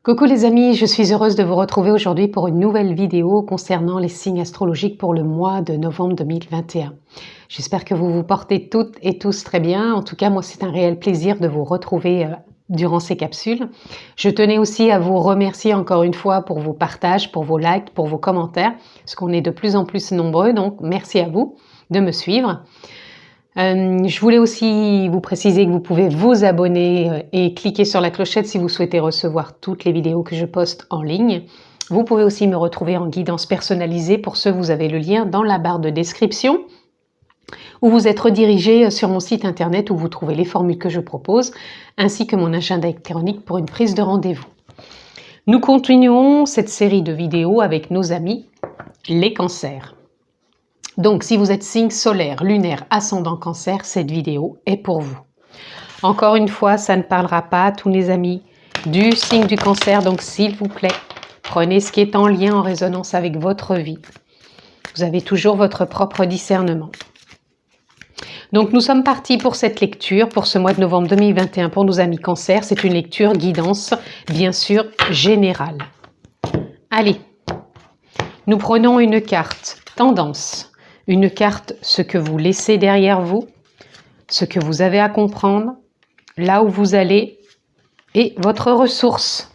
Coucou les amis, je suis heureuse de vous retrouver aujourd'hui pour une nouvelle vidéo concernant les signes astrologiques pour le mois de novembre 2021. J'espère que vous vous portez toutes et tous très bien. En tout cas, moi, c'est un réel plaisir de vous retrouver durant ces capsules. Je tenais aussi à vous remercier encore une fois pour vos partages, pour vos likes, pour vos commentaires, parce qu'on est de plus en plus nombreux, donc merci à vous de me suivre. Je voulais aussi vous préciser que vous pouvez vous abonner et cliquer sur la clochette si vous souhaitez recevoir toutes les vidéos que je poste en ligne. Vous pouvez aussi me retrouver en guidance personnalisée. Pour ce, vous avez le lien dans la barre de description où vous êtes redirigé sur mon site internet où vous trouvez les formules que je propose ainsi que mon agenda électronique pour une prise de rendez-vous. Nous continuons cette série de vidéos avec nos amis les cancers. Donc, si vous êtes signe solaire, lunaire, ascendant cancer, cette vidéo est pour vous. Encore une fois, ça ne parlera pas à tous les amis du signe du cancer, donc s'il vous plaît, prenez ce qui est en lien, en résonance avec votre vie. Vous avez toujours votre propre discernement. Donc, nous sommes partis pour cette lecture, pour ce mois de novembre 2021, pour nos amis cancer. C'est une lecture guidance, bien sûr, générale. Allez, nous prenons une carte tendance. Une carte, ce que vous laissez derrière vous, ce que vous avez à comprendre, là où vous allez et votre ressource.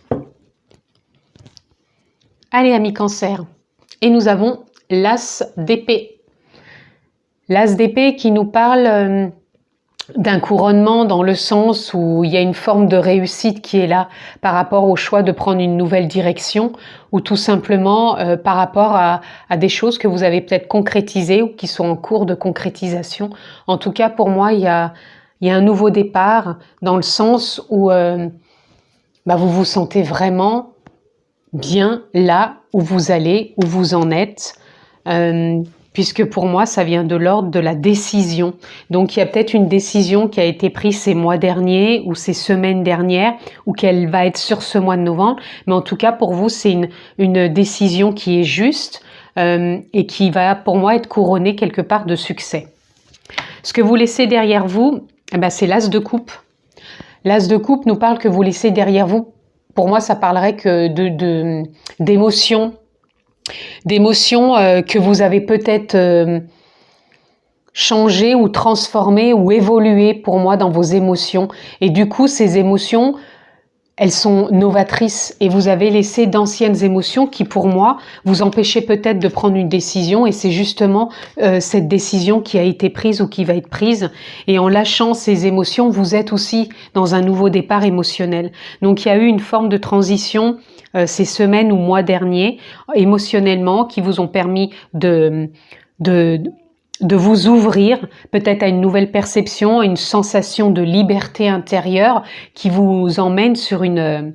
Allez, amis cancer. Et nous avons l'as d'épée. L'as d'épée qui nous parle d'un couronnement dans le sens où il y a une forme de réussite qui est là par rapport au choix de prendre une nouvelle direction ou tout simplement par rapport à des choses que vous avez peut-être concrétisées ou qui sont en cours de concrétisation. En tout cas, pour moi, il y a un nouveau départ dans le sens où vous vous sentez vraiment bien là où vous allez, où vous en êtes. Puisque pour moi, ça vient de l'ordre de la décision. Donc, il y a peut-être une décision qui a été prise ces mois derniers ou ces semaines dernières ou qu'elle va être sur ce mois de novembre. Mais en tout cas, pour vous, c'est une décision qui est juste et qui va, pour moi, être couronnée quelque part de succès. Ce que vous laissez derrière vous, c'est l'as de coupe. L'as de coupe nous parle que vous laissez derrière vous. Pour moi, ça parlerait que d'émotions, que vous avez peut-être changé ou transformé ou évolué pour moi dans vos émotions. Et du coup, ces émotions, elles sont novatrices et vous avez laissé d'anciennes émotions qui, pour moi, vous empêchaient peut-être de prendre une décision et c'est justement cette décision qui a été prise ou qui va être prise. Et en lâchant ces émotions, vous êtes aussi dans un nouveau départ émotionnel. Donc, il y a eu une forme de transition ces semaines ou mois derniers, émotionnellement, qui vous ont permis de vous ouvrir peut-être à une nouvelle perception, à une sensation de liberté intérieure qui vous emmène sur un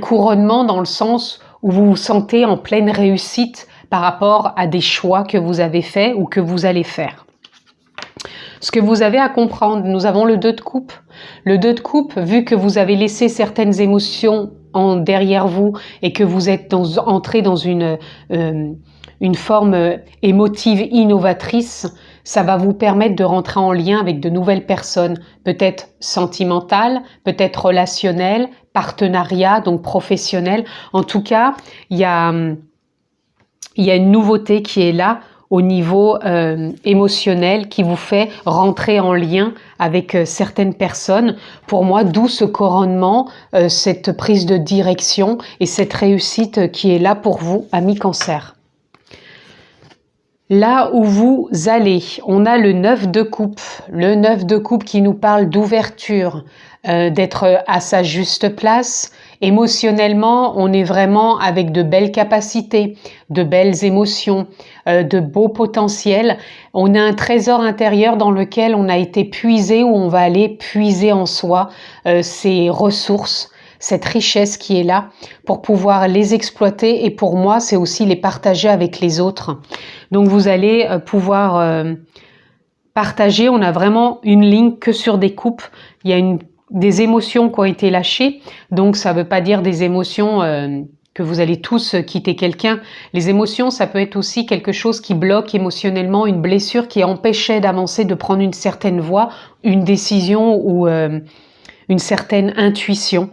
couronnement dans le sens où vous vous sentez en pleine réussite par rapport à des choix que vous avez faits ou que vous allez faire. Ce que vous avez à comprendre, nous avons le 2 de coupe. Le 2 de coupe, vu que vous avez laissé certaines émotions derrière vous et que vous êtes entré dans une forme émotive innovatrice, ça va vous permettre de rentrer en lien avec de nouvelles personnes, peut-être sentimentales, peut-être relationnelles, partenariats, donc professionnels. En tout cas, il y a une nouveauté qui est là au niveau émotionnel qui vous fait rentrer en lien avec certaines personnes. Pour moi, d'où ce couronnement, cette prise de direction et cette réussite qui est là pour vous, amis cancer. Là où vous allez, on a le 9 de coupe. Le 9 de coupe qui nous parle d'ouverture, d'être à sa juste place. Émotionnellement, on est vraiment avec de belles capacités, de belles émotions, de beaux potentiels. On a un trésor intérieur dans lequel on a été puisé, où on va aller puiser en soi ces ressources, cette richesse qui est là pour pouvoir les exploiter et pour moi, c'est aussi les partager avec les autres. Donc, vous allez pouvoir partager. On a vraiment une ligne que sur des coupes. Il y a des émotions qui ont été lâchées. Donc, ça ne veut pas dire des émotions que vous allez tous quitter quelqu'un. Les émotions, ça peut être aussi quelque chose qui bloque émotionnellement, une blessure qui empêchait d'avancer, de prendre une certaine voie, une décision ou une certaine intuition.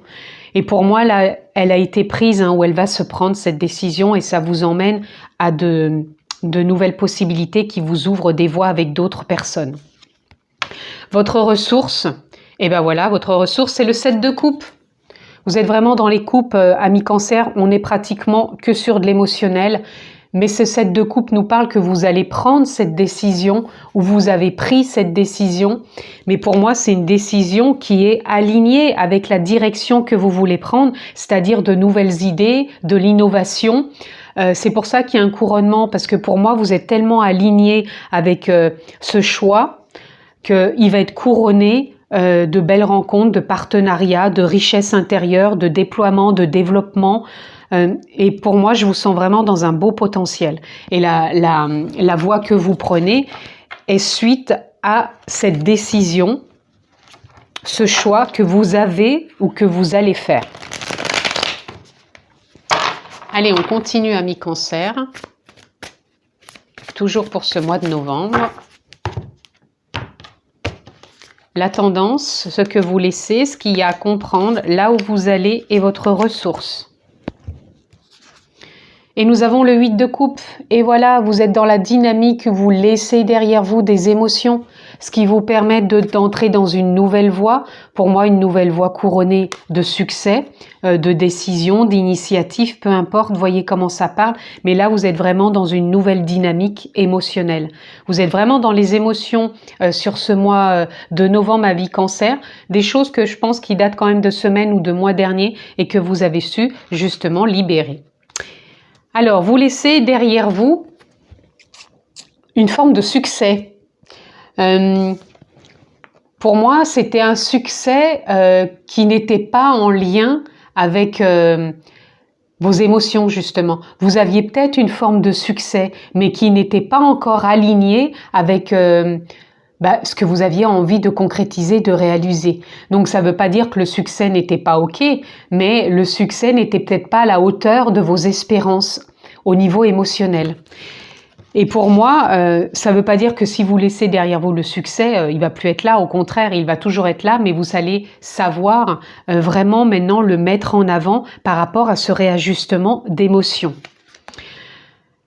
Et pour moi, là, elle a été prise, hein, où elle va se prendre cette décision et ça vous emmène à de nouvelles possibilités qui vous ouvrent des voies avec d'autres personnes. Votre ressource, et ben voilà, votre ressource, c'est le 7 de coupe. Vous êtes vraiment dans les coupes, amis cancer, on est pratiquement que sur de l'émotionnel. Mais ce 7 de coupe nous parle que vous allez prendre cette décision ou vous avez pris cette décision. Mais pour moi, c'est une décision qui est alignée avec la direction que vous voulez prendre, c'est-à-dire de nouvelles idées, de l'innovation. C'est pour ça qu'il y a un couronnement, parce que pour moi, vous êtes tellement aligné avec ce choix qu'il va être couronné de belles rencontres, de partenariats, de richesse intérieure, de déploiement, de développement. Et pour moi, je vous sens vraiment dans un beau potentiel. Et la voie que vous prenez est suite à cette décision, ce choix que vous avez ou que vous allez faire. Allez, on continue, amis cancer. Toujours pour ce mois de novembre. La tendance, ce que vous laissez, ce qu'il y a à comprendre, là où vous allez et votre ressource. Et nous avons le 8 de coupe. Et voilà, vous êtes dans la dynamique, vous laissez derrière vous des émotions, ce qui vous permet d'entrer dans une nouvelle voie. Pour moi, une nouvelle voie couronnée de succès, de décision, d'initiative, peu importe, voyez comment ça parle. Mais là, vous êtes vraiment dans une nouvelle dynamique émotionnelle. Vous êtes vraiment dans les émotions sur ce mois de novembre à vie cancer. Des choses que je pense qui datent quand même de semaines ou de mois derniers et que vous avez su justement libérer. Alors, vous laissez derrière vous une forme de succès. Pour moi, c'était un succès qui n'était pas en lien avec vos émotions, justement. Vous aviez peut-être une forme de succès, mais qui n'était pas encore aligné avec ce que vous aviez envie de concrétiser, de réaliser. Donc, ça ne veut pas dire que le succès n'était pas OK, mais le succès n'était peut-être pas à la hauteur de vos espérances au niveau émotionnel. Et pour moi, ça ne veut pas dire que si vous laissez derrière vous le succès, il ne va plus être là. Au contraire, il va toujours être là, mais vous allez savoir vraiment maintenant le mettre en avant par rapport à ce réajustement d'émotions.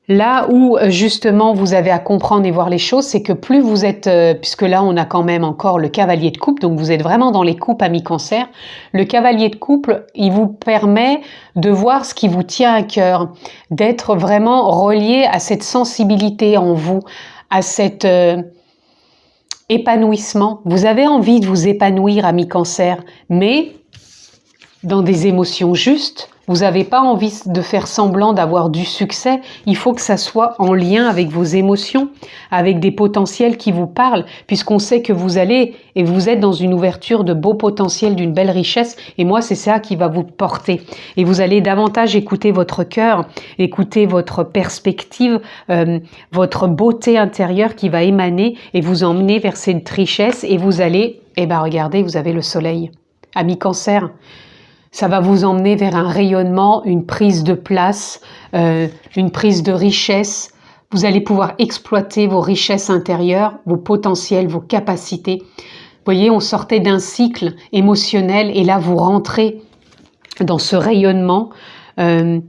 Là où justement vous avez à comprendre et voir les choses, c'est que plus vous êtes, puisque là on a quand même encore le cavalier de coupe, donc vous êtes vraiment dans les coupes amis cancer, le cavalier de coupe, il vous permet de voir ce qui vous tient à cœur, d'être vraiment relié à cette sensibilité en vous, à cet épanouissement. Vous avez envie de vous épanouir amis cancer, mais dans des émotions justes. Vous n'avez pas envie de faire semblant d'avoir du succès. Il faut que ça soit en lien avec vos émotions, avec des potentiels qui vous parlent, puisqu'on sait que vous allez et vous êtes dans une ouverture de beaux potentiels, d'une belle richesse. Et moi, c'est ça qui va vous porter. Et vous allez davantage écouter votre cœur, écouter votre perspective, votre beauté intérieure qui va émaner et vous emmener vers cette richesse. Et vous allez, regardez, vous avez le soleil. Amis cancer, ça va vous emmener vers un rayonnement, une prise de place, une prise de richesse. Vous allez pouvoir exploiter vos richesses intérieures, vos potentiels, vos capacités. Vous voyez, on sortait d'un cycle émotionnel et là, vous rentrez dans ce rayonnement. Vous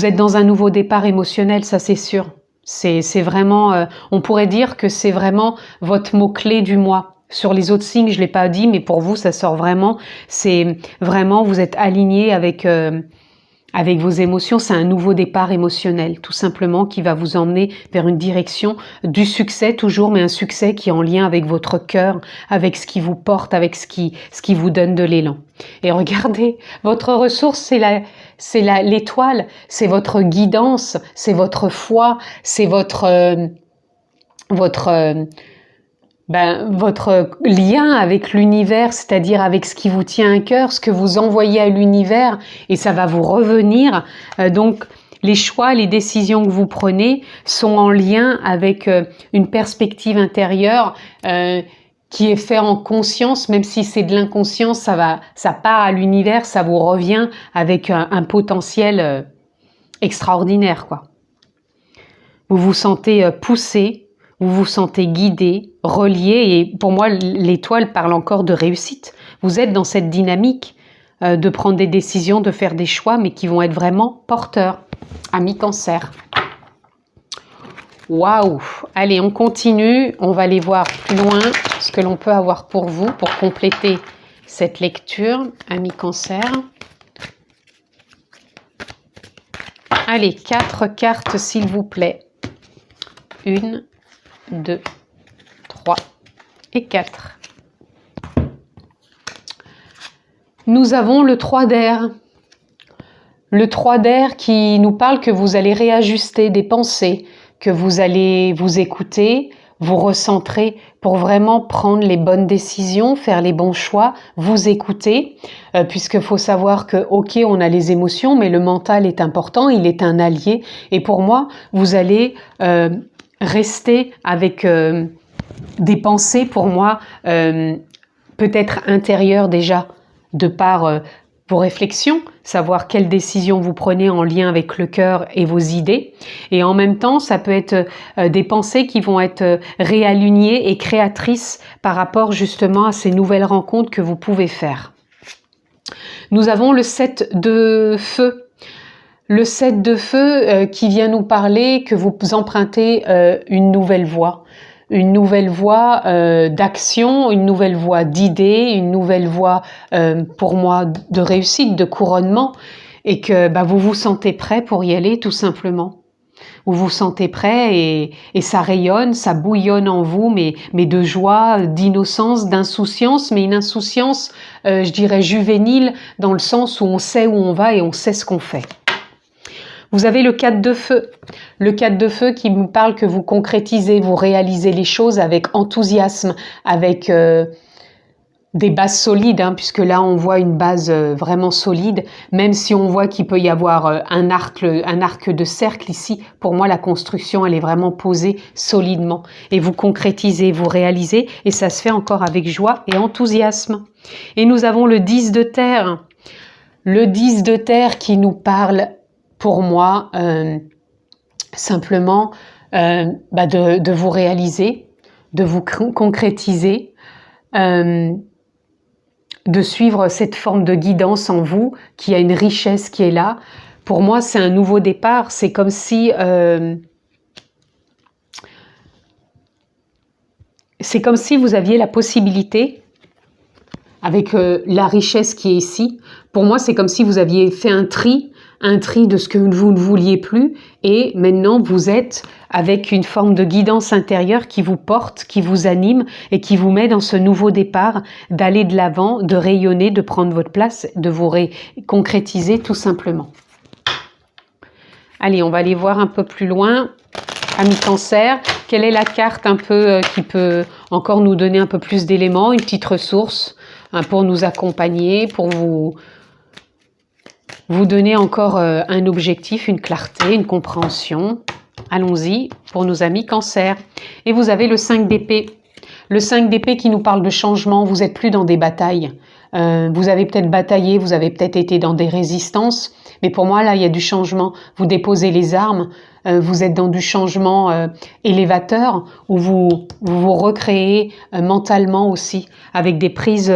êtes dans un nouveau départ émotionnel, ça c'est sûr. C'est vraiment, on pourrait dire que c'est vraiment votre mot-clé du mois. Sur les autres signes, je ne l'ai pas dit, mais pour vous, ça sort vraiment. C'est vraiment, vous êtes aligné avec vos émotions. C'est un nouveau départ émotionnel, tout simplement, qui va vous emmener vers une direction du succès toujours, mais un succès qui est en lien avec votre cœur, avec ce qui vous porte, avec ce qui vous donne de l'élan. Et regardez, votre ressource, c'est l'étoile, c'est votre guidance, c'est votre foi, c'est votre lien avec l'univers, c'est-à-dire avec ce qui vous tient à cœur, ce que vous envoyez à l'univers, et ça va vous revenir. Donc, les choix, les décisions que vous prenez sont en lien avec une perspective intérieure qui est faite en conscience, même si c'est de l'inconscience, ça part à l'univers, ça vous revient avec un potentiel extraordinaire, quoi. Vous vous sentez poussé. vous vous sentez guidé, relié, et pour moi, l'étoile parle encore de réussite. Vous êtes dans cette dynamique de prendre des décisions, de faire des choix, mais qui vont être vraiment porteurs. Amis Cancer. Waouh! Allez, on continue. On va aller voir plus loin ce que l'on peut avoir pour vous, pour compléter cette lecture. Amis Cancer. Allez, 4 cartes, s'il vous plaît. 1, 2, 3 et 4. Nous avons le 3 d'air. Le 3 d'air qui nous parle que vous allez réajuster des pensées, que vous allez vous écouter, vous recentrer pour vraiment prendre les bonnes décisions, faire les bons choix, vous écouter, puisqu'il faut savoir que, ok, on a les émotions, mais le mental est important, il est un allié. Et pour moi, vous allez rester avec des pensées, pour moi, peut-être intérieures déjà, de par vos réflexions, savoir quelles décisions vous prenez en lien avec le cœur et vos idées. Et en même temps, ça peut être des pensées qui vont être réalignées et créatrices par rapport justement à ces nouvelles rencontres que vous pouvez faire. Nous avons le 7 de feu. Le 7 de feu qui vient nous parler que vous empruntez une nouvelle voie. Une nouvelle voie d'action, une nouvelle voie d'idées, une nouvelle voie pour moi de réussite, de couronnement, et que vous vous sentez prêt pour y aller tout simplement. Vous vous sentez prêt et ça rayonne, ça bouillonne en vous, mais de joie, d'innocence, d'insouciance, mais une insouciance, je dirais juvénile, dans le sens où on sait où on va et on sait ce qu'on fait. Vous avez le 4 de feu. Le 4 de feu qui me parle que vous concrétisez, vous réalisez les choses avec enthousiasme, avec des bases solides, puisque là on voit une base vraiment solide, même si on voit qu'il peut y avoir un arc de cercle ici. Pour moi, la construction, elle est vraiment posée solidement. Et vous concrétisez, vous réalisez, et ça se fait encore avec joie et enthousiasme. Et nous avons le 10 de terre. Le 10 de terre qui nous parle, pour moi, simplement de vous réaliser, de vous concrétiser, de suivre cette forme de guidance en vous, qui a une richesse qui est là. Pour moi, c'est un nouveau départ. C'est comme si vous aviez la possibilité, avec la richesse qui est ici, pour moi, c'est comme si vous aviez fait un tri de ce que vous ne vouliez plus, et maintenant vous êtes avec une forme de guidance intérieure qui vous porte, qui vous anime et qui vous met dans ce nouveau départ, d'aller de l'avant, de rayonner, de prendre votre place, de vous concrétiser tout simplement. Allez, on va aller voir un peu plus loin. Amis Cancer, quelle est la carte un peu qui peut encore nous donner un peu plus d'éléments, une petite ressource pour nous accompagner, pour vous donner encore un objectif, une clarté, une compréhension. Allons-y pour nos amis Cancer. Et vous avez le 5 d'épée. Le 5 d'épée qui nous parle de changement. Vous n'êtes plus dans des batailles. Vous avez peut-être bataillé, vous avez peut-être été dans des résistances. Mais pour moi, là, il y a du changement. Vous déposez les armes. Vous êtes dans du changement élévateur où vous vous recréez mentalement aussi avec des prises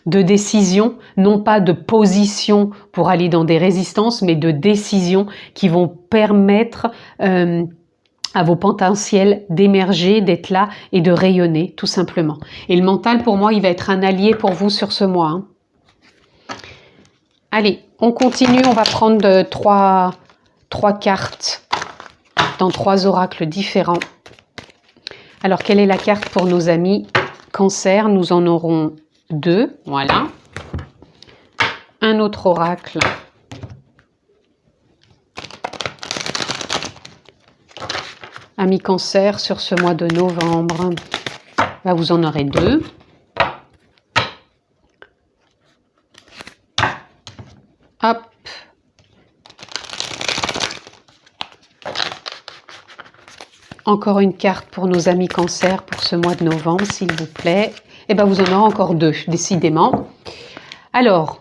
de décision, non pas de position pour aller dans des résistances, mais de décisions qui vont permettre à vos potentiels d'émerger, d'être là et de rayonner, tout simplement. Et le mental, pour moi, il va être un allié pour vous sur ce mois. Allez, on continue, on va prendre trois cartes dans 3 oracles différents. Alors, quelle est la carte pour nos amis Cancer? Nous en aurons 2, voilà. Un autre oracle. Amis Cancer, sur ce mois de novembre, vous en aurez 2. Hop. Encore une carte pour nos amis Cancer pour ce mois de novembre, s'il vous plaît. Et vous en aurez encore 2, décidément. Alors,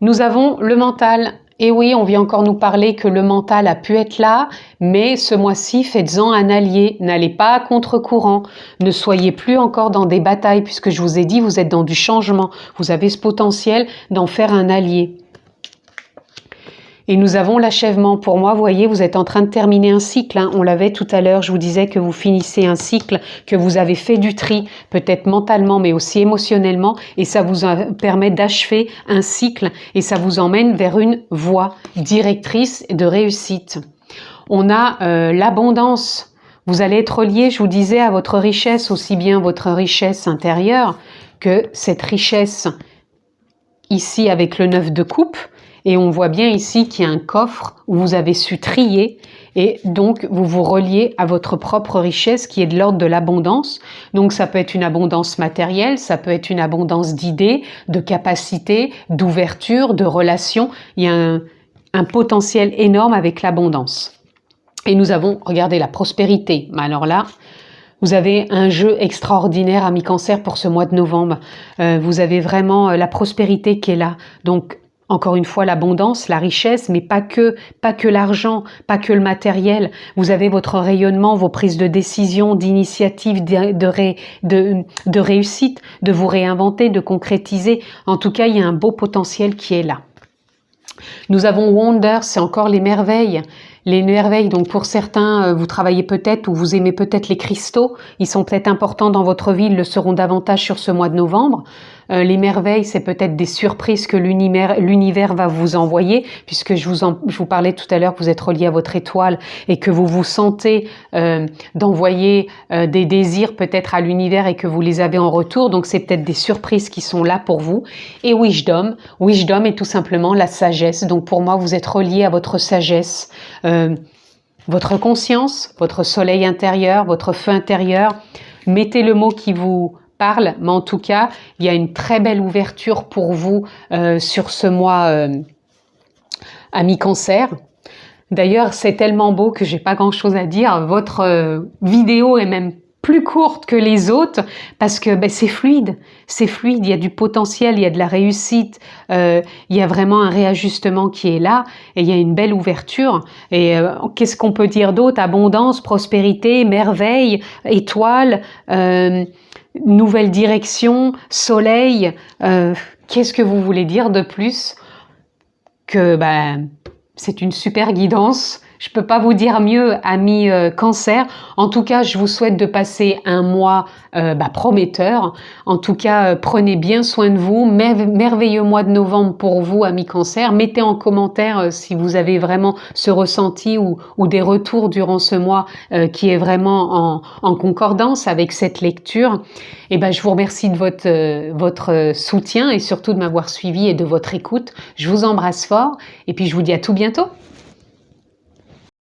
nous avons le mental Et oui, on vient encore nous parler que le mental a pu être là, mais ce mois-ci, faites-en un allié. N'allez pas à contre-courant. Ne soyez plus encore dans des batailles, puisque je vous ai dit, vous êtes dans du changement. Vous avez ce potentiel d'en faire un allié. Et nous avons l'achèvement. Pour moi, vous voyez, vous êtes en train de terminer un cycle. Hein. On l'avait tout à l'heure, je vous disais que vous finissez un cycle, que vous avez fait du tri, peut-être mentalement, mais aussi émotionnellement. Et ça vous permet d'achever un cycle et ça vous emmène vers une voie directrice de réussite. On a l'abondance. Vous allez être lié, je vous disais, à votre richesse, aussi bien votre richesse intérieure que cette richesse ici avec le 9 de coupe. Et on voit bien ici qu'il y a un coffre où vous avez su trier et donc vous vous reliez à votre propre richesse qui est de l'ordre de l'abondance. Donc ça peut être une abondance matérielle, ça peut être une abondance d'idées, de capacités, d'ouverture, de relations. Il y a un potentiel énorme avec l'abondance. Et nous avons, regardez, la prospérité. Mais alors là, vous avez un jeu extraordinaire, ami Cancer, pour ce mois de novembre. Vous avez vraiment la prospérité qui est là. Donc, encore une fois, l'abondance, la richesse, mais pas que l'argent, pas que le matériel. Vous avez votre rayonnement, vos prises de décision, d'initiative, de réussite, de vous réinventer, de concrétiser. En tout cas, il y a un beau potentiel qui est là. Nous avons Wonder, c'est encore les merveilles. Les merveilles, donc pour certains, vous travaillez peut-être ou vous aimez peut-être les cristaux. Ils sont peut-être importants dans votre vie, ils le seront davantage sur ce mois de novembre. Les merveilles, c'est peut-être des surprises que l'univers va vous envoyer, puisque je vous parlais tout à l'heure que vous êtes relié à votre étoile et que vous vous sentez d'envoyer des désirs peut-être à l'univers et que vous les avez en retour. Donc c'est peut-être des surprises qui sont là pour vous. Et Wisdom est tout simplement la sagesse. Donc pour moi, vous êtes relié à votre sagesse, votre conscience, votre soleil intérieur, votre feu intérieur. Mettez le mot qui vous parle, mais en tout cas, il y a une très belle ouverture pour vous sur ce mois ami Cancer. D'ailleurs, c'est tellement beau que j'ai pas grand-chose à dire. Votre vidéo est même plus courte que les autres parce que c'est fluide, il y a du potentiel, il y a de la réussite, il y a vraiment un réajustement qui est là et il y a une belle ouverture. Et qu'est-ce qu'on peut dire d'autre? Abondance, prospérité, merveille, étoile, nouvelle direction, soleil. Qu'est-ce que vous voulez dire de plus que c'est une super guidance? Je peux pas vous dire mieux, amis Cancer. En tout cas, je vous souhaite de passer un mois prometteur. En tout cas, prenez bien soin de vous. Merveilleux mois de novembre pour vous, amis Cancer. Mettez en commentaire si vous avez vraiment ce ressenti ou des retours durant ce mois qui est vraiment en concordance avec cette lecture. Et je vous remercie de votre soutien et surtout de m'avoir suivi et de votre écoute. Je vous embrasse fort et puis je vous dis à tout bientôt.